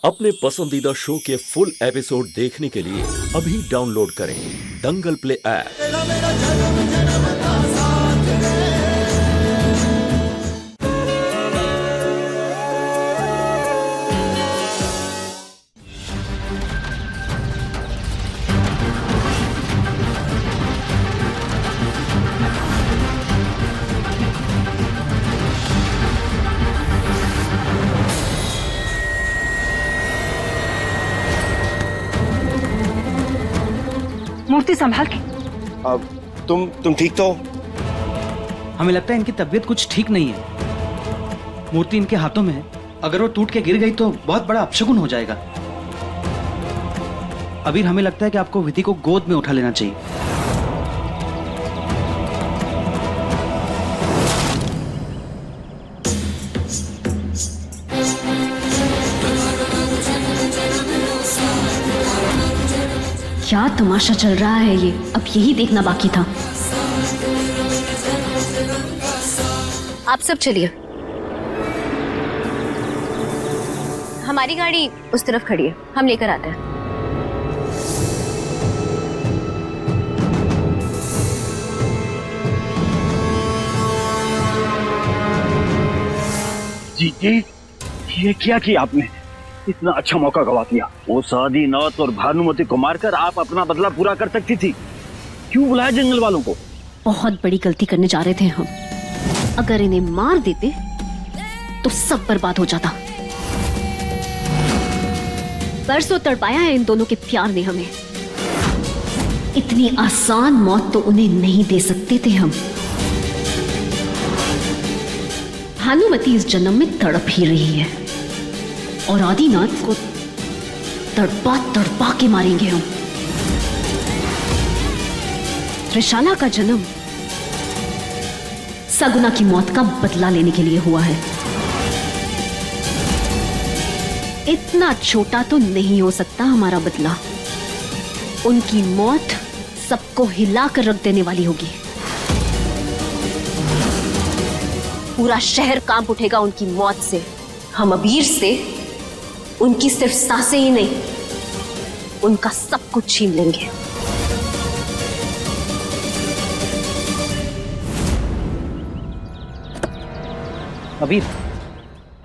अपने पसंदीदा शो के फुल एपिसोड देखने के लिए अभी डाउनलोड करें दंगल प्ले ऐप। मूर्ति संभाल के। अब तुम ठीक तो हो? हमें लगता है इनकी तबीयत कुछ ठीक नहीं है। मूर्ति इनके हाथों में है, अगर वो टूट के गिर गई तो बहुत बड़ा अपशगुन हो जाएगा। अबीर, हमें लगता है कि आपको विधि को गोद में उठा लेना चाहिए। क्या तमाशा चल रहा है ये, अब यही देखना बाकी था। आप सब चलिए, हमारी गाड़ी उस तरफ खड़ी है, हम लेकर आते हैं। जी, ये क्या किया आपने? इतना अच्छा मौका गवा दिया। वो सादीनाथ और भानुमति को मारकर आप अपना बदला पूरा कर सकती थी। क्यों बुलाया जंगल वालों को? बहुत बड़ी गलती करने जा रहे थे हम। अगर इन्हें मार देते तो सब बर्बाद हो जाता। बरसों तड़पाया है इन दोनों के प्यार ने हमें। इतनी आसान मौत तो उन्हें नहीं दे सकते थे हम। भानुमति इस जन्म में तड़प ही रही है और आदिनाथ को तड़पा तड़पा के मारेंगे हम। त्रिशाला का जन्म सगुना की मौत का बदला लेने के लिए हुआ है। इतना छोटा तो नहीं हो सकता हमारा बदला। उनकी मौत सबको हिला कर रख देने वाली होगी। पूरा शहर कांप उठेगा उनकी मौत से। हम अबीर से उनकी सिर्फ सांसें ही नहीं, उनका सब कुछ छीन लेंगे। अबीर,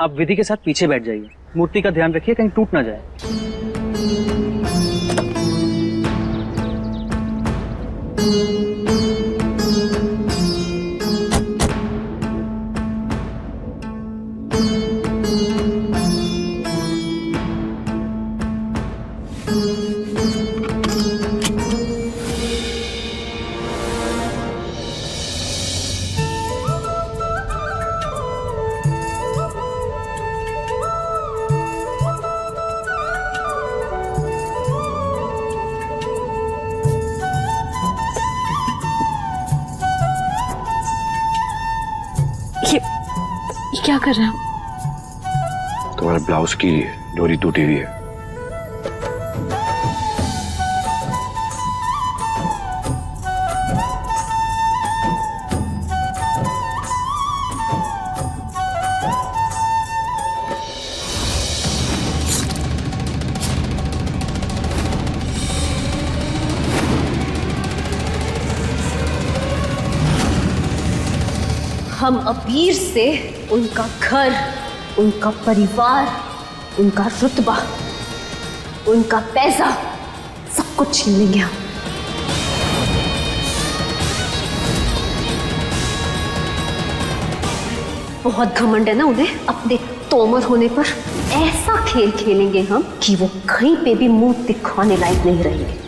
आप विधि के साथ पीछे बैठ जाइए। मूर्ति का ध्यान रखिए कहीं टूट ना जाए। ये क्या कर रहे हो? तुम्हारे ब्लाउज की डोरी टूटी हुई है। हम अबीर से उनका घर, उनका परिवार, उनका रुतबा, उनका पैसा, सब कुछ छीन लेंगे हम। बहुत घमंड है ना उन्हें अपने तोमर होने पर। ऐसा खेल खेलेंगे हम कि वो कहीं पे भी मुंह दिखाने लायक नहीं रहेंगे।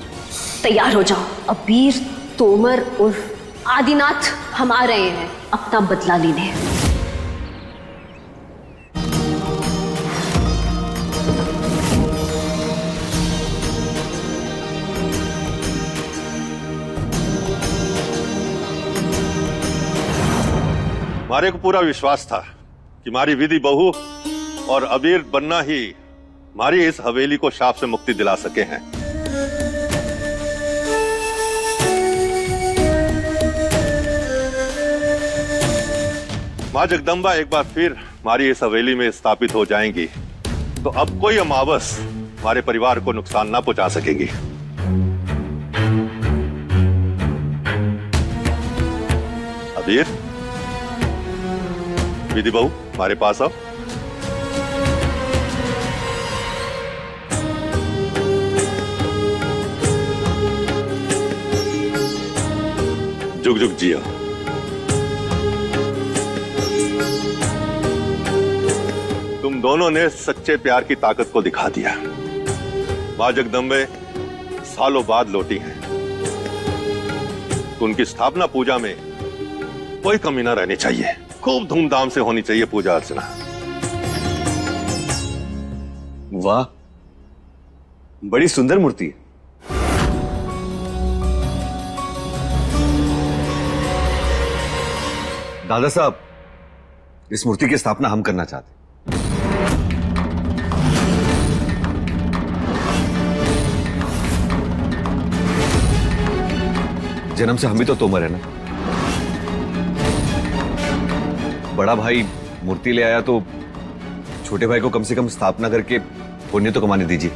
तैयार हो जाओ, अबीर, तोमर और आदिनाथ हम आ रहे हैं अपना बदला लेने। हमारे को पूरा विश्वास था कि हमारी विधि बहू और अबीर बनना ही हमारी इस हवेली को शाप से मुक्ति दिला सके हैं। माँ जगदम्बा एक बार फिर हमारी इस हवेली में स्थापित हो जाएंगी तो अब कोई अमावस हमारे परिवार को नुकसान ना पहुंचा सकेगी। अबीर, विधि बहू हमारे पास आओ। जुग जुग जिया। तुम दोनों ने सच्चे प्यार की ताकत को दिखा दिया। मां जगदम्बे सालों बाद लौटी हैं। उनकी स्थापना पूजा में कोई कमी ना रहनी चाहिए। खूब धूमधाम से होनी चाहिए पूजा अर्चना। वाह, बड़ी सुंदर मूर्ति है। दादा साहब, इस मूर्ति की स्थापना हम करना चाहते हैं। जन्म से हम भी तो तोमर है ना। बड़ा भाई मूर्ति ले आया तो छोटे भाई को कम से कम स्थापना करके पुण्य तो कमाने दीजिए।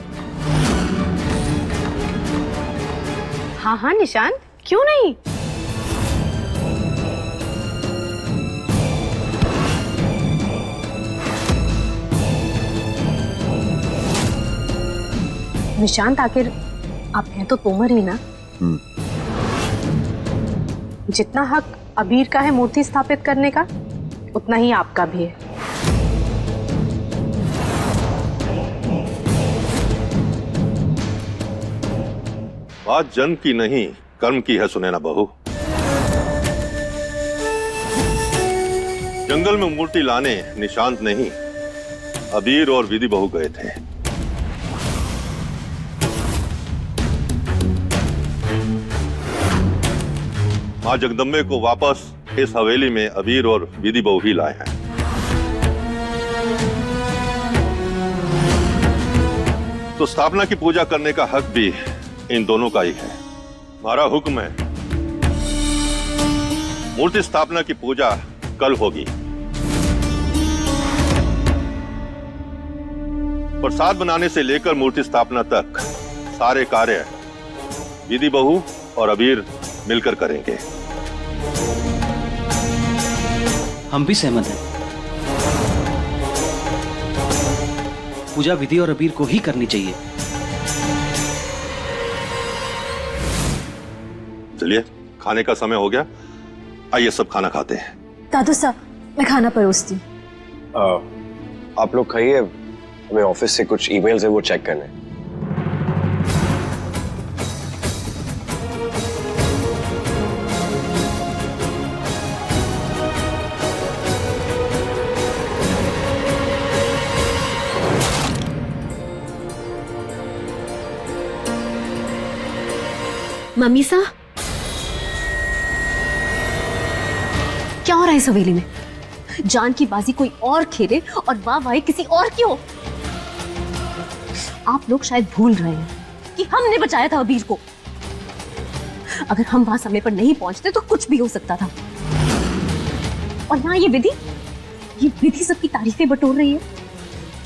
हाँ हाँ निशांत, क्यों नहीं। निशांत, आखिर आप हैं तो तोमर ही ना। जितना हक अबीर का है मूर्ति स्थापित करने का, उतना ही आपका भी है। बात जन्म की नहीं, कर्म की है सुनैना बहू। जंगल में मूर्ति लाने निशांत नहीं, अबीर और विधि बहू गए थे। मां जगदम्बे को वापस इस हवेली में अबीर और विधि बहू ही लाए हैं। तो स्थापना की पूजा करने का हक भी इन दोनों का ही है। हमारा हुक्म है, मूर्ति स्थापना की पूजा कल होगी। प्रसाद बनाने से लेकर मूर्ति स्थापना तक सारे कार्य विधि बहू और अबीर मिलकर करेंगे। हम भी सहमत हैं। पूजा विधि और अबीर को ही करनी चाहिए। चलिए, खाने का समय हो गया, आइए सब खाना खाते हैं। दादू साहब, मैं खाना परोसती हूँ। आप लोग खाइए, हमें ऑफिस से कुछ ईमेल्स है वो चेक करने हैं। मम्मी सा, क्या हो रहा है इस हवेली में? जान की बाजी कोई और खेले और वाह किसी और की हो। आप लोग शायद भूल रहे हैं कि हमने बचाया था अबीर को। अगर हम वहां समय पर नहीं पहुंचते तो कुछ भी हो सकता था। और यहाँ ये विधि सबकी तारीफें बटोर रही है।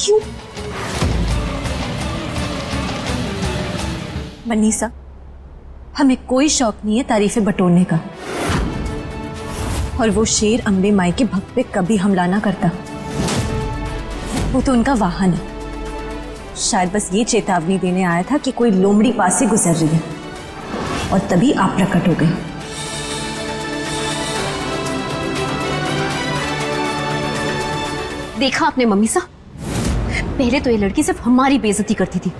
क्यों? मनीषा, हमें कोई शौक नहीं है तारीफें बटोरने का। और वो शेर अम्बे माई के भक्त पे कभी हमला ना करता। वो तो उनका वाहन है। शायद बस ये चेतावनी देने आया था कि कोई लोमड़ी पास से गुजर रही है, और तभी आप प्रकट हो गए। देखा आपने मम्मी सा, पहले तो ये लड़की सिर्फ हमारी बेइज्जती करती थी,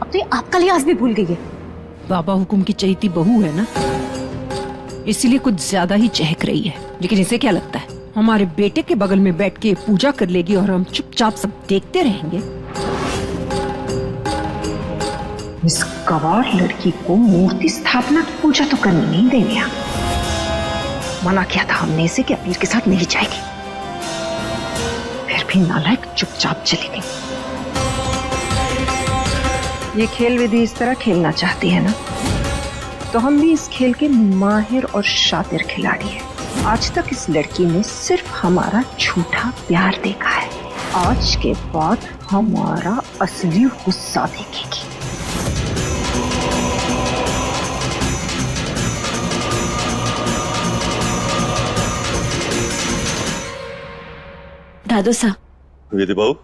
अब तो ये आपका लिहाज भी भूल गई है। बाबा हुकुम की चहेती बहू है ना, इसीलिए कुछ ज्यादा ही चहक रही है। लेकिन इसे क्या लगता है हमारे बेटे के बगल में बैठ के पूजा कर लेगी और हम चुपचाप सब देखते रहेंगे? इस गवार लड़की को मूर्ति स्थापना की पूजा तो करनी नहीं देंगे। मना किया था हमने इसे कि अबीर के साथ नहीं जाएगी, फिर भी नालायक चुपचाप चली गई। ये खेल विधि इस तरह खेलना चाहती है ना, तो हम भी इस खेल के माहिर और शातिर खिलाड़ी हैं। आज तक इस लड़की ने सिर्फ हमारा झूठा प्यार देखा है, आज के बाद हमारा असली गुस्सा देखेगी। दादू सा, विधि बहू,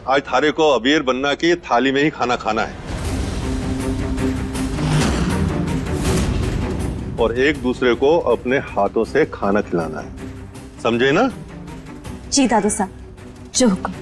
आज थारे को अबीर बनना की थाली में ही खाना खाना है और एक दूसरे को अपने हाथों से खाना खिलाना है, समझे ना? जी दादू सा, जो हुक्म।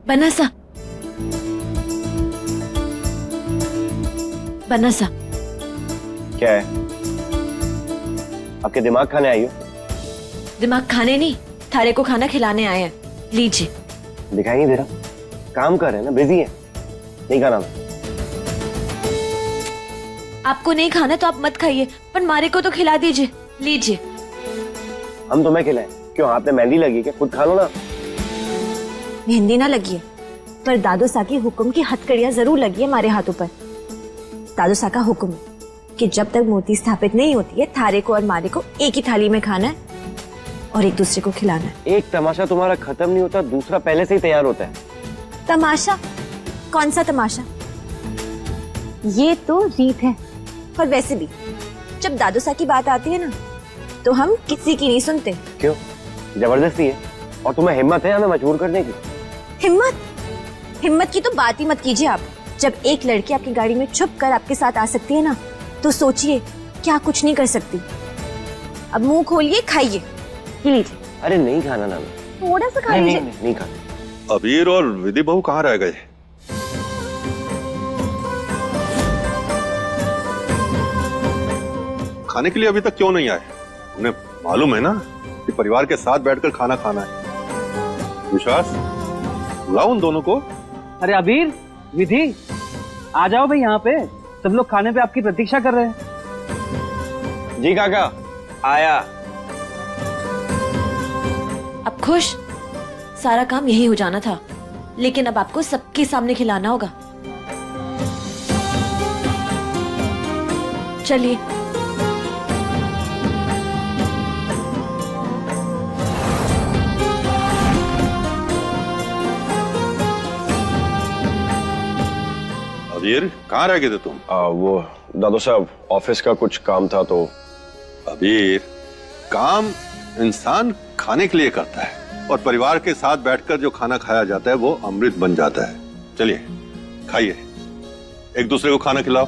बनसा, बनसा, क्या है? आपके दिमाग खाने आई हो? दिमाग खाने नहीं, थारे को खाना खिलाने आए हैं। लीजिए। दिखाई नहीं दे रहा? काम कर रहे हैं ना, बिजी है, नहीं खाना। आपको नहीं खाना तो आप मत खाइए, पर मारे को तो खिला दीजिए। लीजिए। हम तुम्हें खिलाएं? क्यों, हाथ में मेहंदी लगी क्या? खुद खा लो ना। मेहंदी ना लगी है, पर दादू सा की हुक्म की हथकड़ियां जरूर लगी है हमारे हाथों पर। दादू सा का हुक्म है कि जब तक मूर्ति स्थापित नहीं होती है, थारे को और मारे को एक ही थाली में खाना है और एक दूसरे को खिलाना है। एक तमाशा तुम्हारा खत्म नहीं होता, दूसरा पहले से ही तैयार होता है। तमाशा? कौन सा तमाशा? ये तो रीत है। और वैसे भी जब दादू सा की बात आती है ना, तो हम किसी की नहीं सुनते। क्यों? जबरदस्ती है और तुम्हें हिम्मत है हमें मजबूर करने की? हिम्मत? हिम्मत की तो बात ही मत कीजिए आप। जब एक लड़की आपकी गाड़ी में छुप कर आपके साथ आ सकती है ना, तो सोचिए क्या कुछ नहीं कर सकती। अब मुंह खोलिए, खाइए। ये लीजिए। अरे नहीं खाना ना, थोड़ा सा खा लीजिए। नहीं खाना। अबीर और विधि बहू कहाँ रह गए? खाने के लिए अभी तक क्यों नहीं आए? उन्हें मालूम है ना कि परिवार के साथ बैठकर खाना खाना है। विश्वास, बुलाओ उन दोनों को। अरे अबीर, विधि, आ जाओ भाई, यहाँ पे सब लोग खाने पे आपकी प्रतीक्षा कर रहे हैं। जी काका, आया। अब खुश? सारा काम यही हो जाना था, लेकिन अब आपको सबके सामने खिलाना होगा। चलिए। अबीर, कहाँ रह गए थे तुम? वो दादू साहब, ऑफिस का कुछ काम था तो। अबीर, काम इंसान खाने के लिए करता है और परिवार के साथ बैठकर जो खाना खाया जाता है वो अमृत बन जाता है। चलिए खाइए, एक दूसरे को खाना खिलाओ।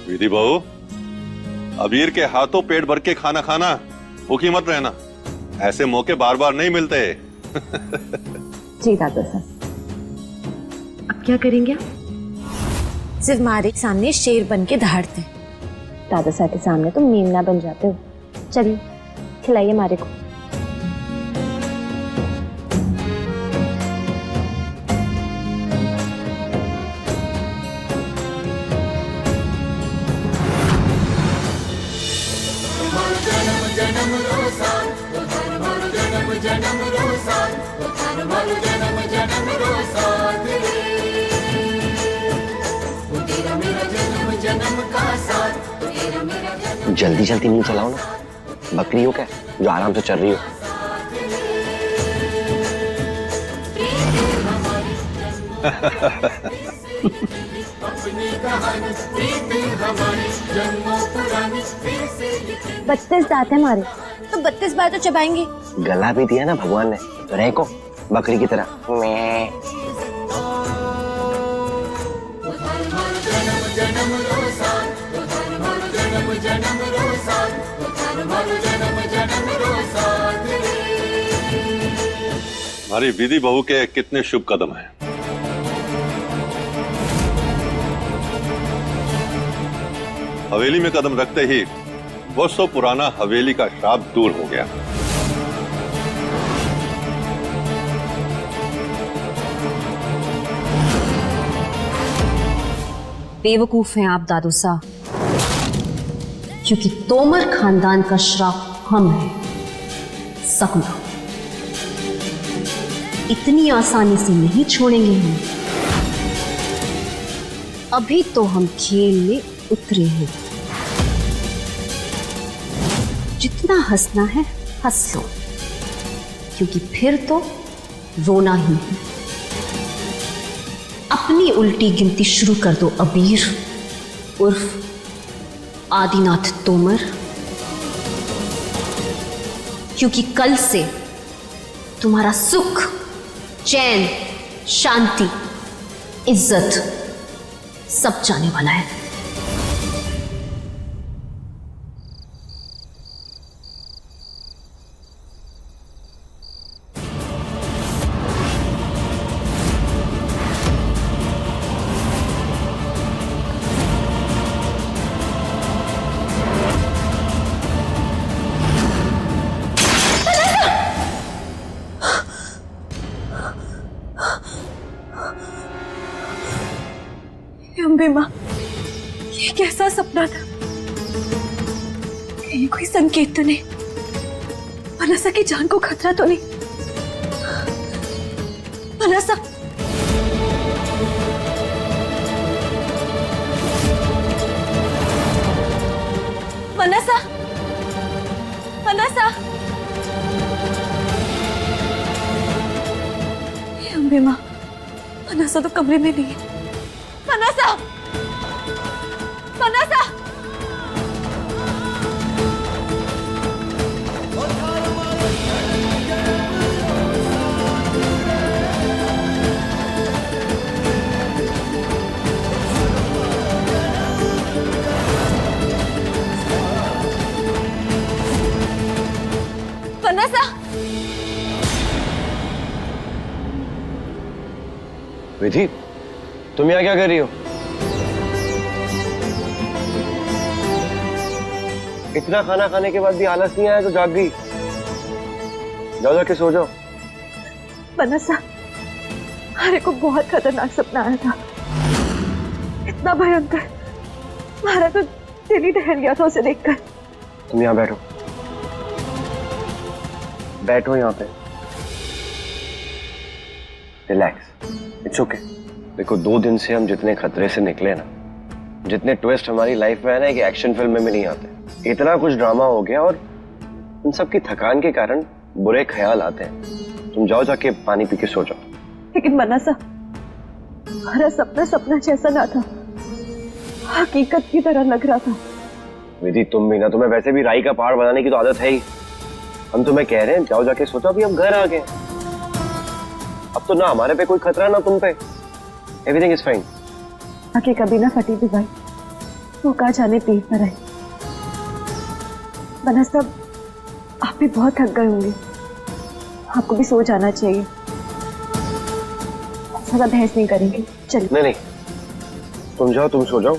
विधि बहू, अबीर के हाथों पेट भर के खाना खाना, भूखी मत रहना। ऐसे मौके बार बार नहीं मिलते। जी दादू साहब। अब क्या करेंगे आप? सिर्फ मारे सामने शेर बन के दहाड़ते, दादा साहब के सामने तो मेमना बन जाते हो। चलिए खिलाइए मारे को। जल्दी जल्दी मुंह चलाओ ना, बकरी हो क्या जो आराम से चल रही हो। बत्तीस दांत है हमारे, तो 32 बार तो चबाएंगे। गला भी दिया ना भगवान ने, रह को बकरी की तरह। मैं हमारी विधि बहू के कितने शुभ कदम हैं। हवेली में कदम रखते ही वो सो पुराना हवेली का श्राप दूर हो गया। बेवकूफ हैं आप दादू साहब, क्योंकि तोमर खानदान का श्राप हम हैं, सपना। इतनी आसानी से नहीं छोड़ेंगे हम। अभी तो हम खेल में उतरे हैं। जितना हंसना है हंस लो, क्योंकि फिर तो रोना ही है। अपनी उल्टी गिनती शुरू कर दो अबीर उर्फ आदिनाथ तोमर, क्योंकि कल से तुम्हारा सुख, चैन, शांति, इज्जत सब जाने वाला है। अम्बे माँ, ये कैसा सपना था? ये कोई संकेत तो नहीं? मनसा की जान को खतरा तो नहीं? मनसा, मनसा, मनसा। अम्बे माँ, मनसा तो कमरे में नहीं है। मनसा, मनसा। मनसा। विधि, तुम यहाँ क्या कर रही हो? इतना खाना खाने के बाद भी आलस नहीं आया तो जाग गई? जाओ जाके सो जाओ। मनसा, हमारे को बहुत खतरनाक सपना आया था, इतना भयंकर, हमारा तो दिल ही दहल गया था उसे देखकर। तुम यहाँ बैठो, बैठो यहाँ पे, रिलैक्स, इट्स ओके। देखो 2 दिन से हम जितने खतरे से निकले ना, जितने ट्विस्ट हमारी लाइफ में है ना कि एक्शन फिल्म में नहीं आते, इतना कुछ ड्रामा हो गया और उन सब की थकान के कारण बुरे ख्याल आते हैं। तुम जाओ जाके पानी पी के सो जाओ। लेकिन मनसा, हमारा सपना सपना जैसा ना था, हकीकत की तरह लग रहा था। विधि, तुम भी ना, तुम्हें वैसे भी राई का पहाड़ बनाने की तो आदत है ही। हम तुम्हें कह रहे हैं जाओ जाके सोचो, अभी हम घर आ गए। अब तो ना हमारे पे कोई खतरा ना तुम पे, एवरीथिंग इज फाइन। आके कभी ना फटी भी भाई, वो कहा जाने पीठ पर आई। बना सब, आप भी बहुत थक गए होंगे, आपको भी सो जाना चाहिए। ज्यादा बहस नहीं करेंगे, चलिए। नहीं नहीं, तुम जाओ, तुम सो जाओ,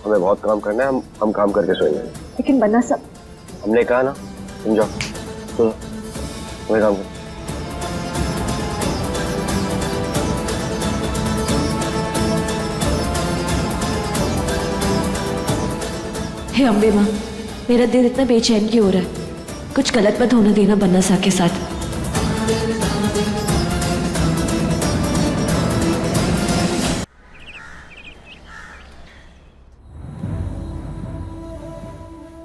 हमें बहुत काम करना है, हम काम करके सोएंगे। लेकिन बना सब, हमने कहा ना, तुम जाओ सो जाओ, तुम्हें काम कर। हे अम्बे माँ, मेरा दिल इतना बेचैन क्यों हो रहा है? कुछ गलत मत होने देना बनसा के साथ।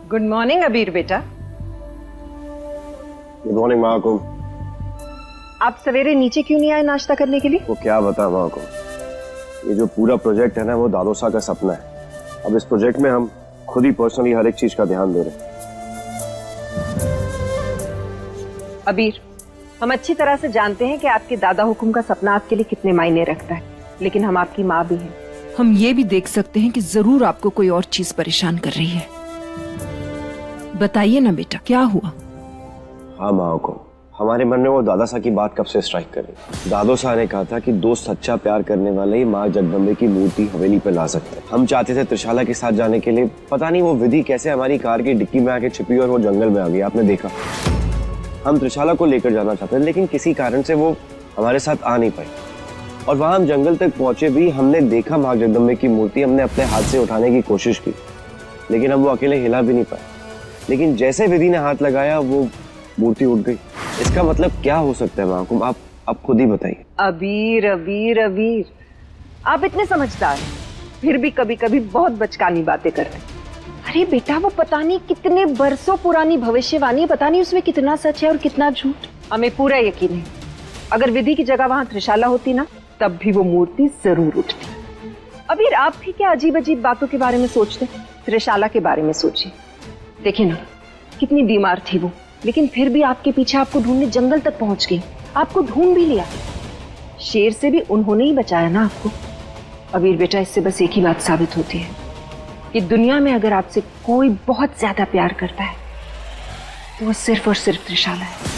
गुड मॉर्निंग अबीर बेटा। गुड मॉर्निंग माँ को। आप सवेरे नीचे क्यों नहीं आए नाश्ता करने के लिए? वो क्या बता माँ को, ये जो पूरा प्रोजेक्ट है ना, वो दादोसा का सपना है। अब इस प्रोजेक्ट में हम खुद ही पर्सनली हर एक चीज का ध्यान दे रहे हैं। अबीर, हम अच्छी तरह से जानते हैं कि आपके दादा हुकुम का सपना आपके लिए कितने मायने रखता है, लेकिन हम आपकी माँ भी हैं। हम ये भी देख सकते हैं कि जरूर आपको कोई और चीज परेशान कर रही है। बताइए ना बेटा, क्या हुआ? हाँ माँ को, हमारे मन में वो दादा सा की बात कब से स्ट्राइक कर रही। दादो सा ने कहा था कि दोस्त सच्चा प्यार करने वाले ही माँ जगदम्बे की मूर्ति हवेली पे ला सकते हैं। हम चाहते थे त्रिशाला के साथ जाने के लिए, पता नहीं वो विधि कैसे हमारी कार की डिक्की में आके छिपी और वो जंगल में आ गई, आपने देखा। हम त्रिशाला को लेकर जाना चाहते थे लेकिन किसी कारण से वो हमारे साथ आ नहीं पाई, और वहां हम जंगल तक पहुंचे भी, हमने देखा माँ जगदम्बे की मूर्ति, हमने अपने हाथ से उठाने की कोशिश की लेकिन हम वो अकेले हिला भी नहीं पाए। लेकिन जैसे विधि ने हाथ लगाया वो मूर्ति उठ गई। इसका मतलब क्या हो सकता है माकुम, आप खुद ही बताइए। अबीर अबीर अबीर, आप इतने समझदार हैं फिर भी कभी कभी बहुत बचकानी बातें करते हैं। अरे बेटा, वो पता नहीं कितने बरसों पुरानी भविष्यवाणी, पता नहीं उसमें कितना सच है और कितना झूठ। हमें पूरा यकीन है अगर विधि की जगह वहां त्रिशाला होती ना, तब भी वो मूर्ति जरूर उठती। अबीर, आप भी क्या अजीब अजीब बातों के बारे में सोचते? त्रिशाला के बारे में सोचिए। देखिए ना, कितनी बीमार थी वो, लेकिन फिर भी आपके पीछे आपको ढूंढने जंगल तक पहुंच गई, आपको ढूंढ भी लिया। शेर से भी उन्होंने ही बचाया ना आपको। अबीर बेटा, इससे बस एक ही बात साबित होती है कि दुनिया में अगर आपसे कोई बहुत ज्यादा प्यार करता है तो वो सिर्फ और सिर्फ त्रिशाला है।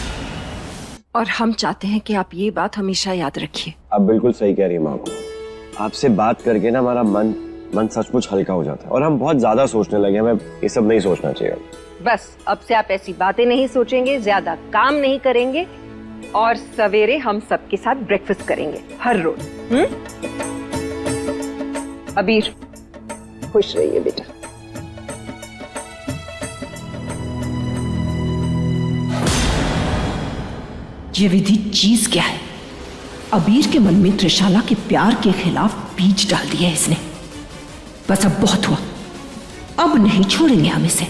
और हम चाहते हैं कि आप ये बात हमेशा याद रखिए। आप बिल्कुल सही कह रही है माँ। आपसे बात करके ना हमारा मन सचमुच हल्का हो जाता है और हम बहुत ज्यादा सोचने लगे। हमें ये सब नहीं सोचना चाहिए। बस अब से आप ऐसी बातें नहीं सोचेंगे, ज्यादा काम नहीं करेंगे और सवेरे हम सबके साथ ब्रेकफास्ट करेंगे हर रोज। अबीर, खुश रहिए बेटा। ये विधि चीज क्या है? अबीर के मन में त्रिशाला के प्यार के खिलाफ बीज डाल दिया इसने। बस अब बहुत हुआ, अब नहीं छोड़ेंगे हम इसे।